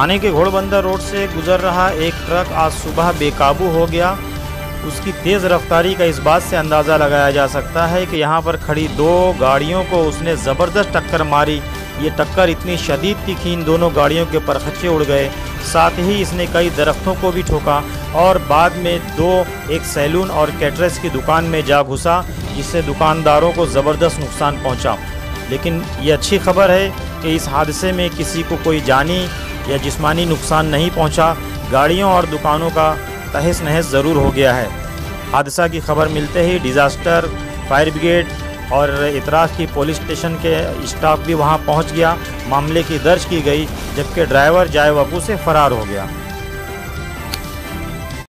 थाने के घोड़बंदर रोड से गुजर रहा एक ट्रक आज सुबह बेकाबू हो गया। उसकी तेज़ रफ्तारी का इस बात से अंदाज़ा लगाया जा सकता है कि यहाँ पर खड़ी दो गाड़ियों को उसने ज़बरदस्त टक्कर मारी। ये टक्कर इतनी शदीद थी कि इन दोनों गाड़ियों के परखच्चे उड़ गए। साथ ही इसने कई दरख्तों को भी ठोका और बाद में एक सैलून और कैटरस की दुकान में जा घुसा, जिससे दुकानदारों को ज़बरदस्त नुकसान पहुँचा। लेकिन ये अच्छी खबर है कि इस हादसे में किसी को कोई जानी या जिस्मानी नुकसान नहीं पहुंचा। गाड़ियों और दुकानों का तहस नहस ज़रूर हो गया है। हादसा की खबर मिलते ही डिज़ास्टर, फायर ब्रिगेड और इतराफ़ की पुलिस स्टेशन के स्टाफ भी वहां पहुंच गया। मामले की दर्ज की गई, जबकि ड्राइवर जाए वकू से फ़रार हो गया।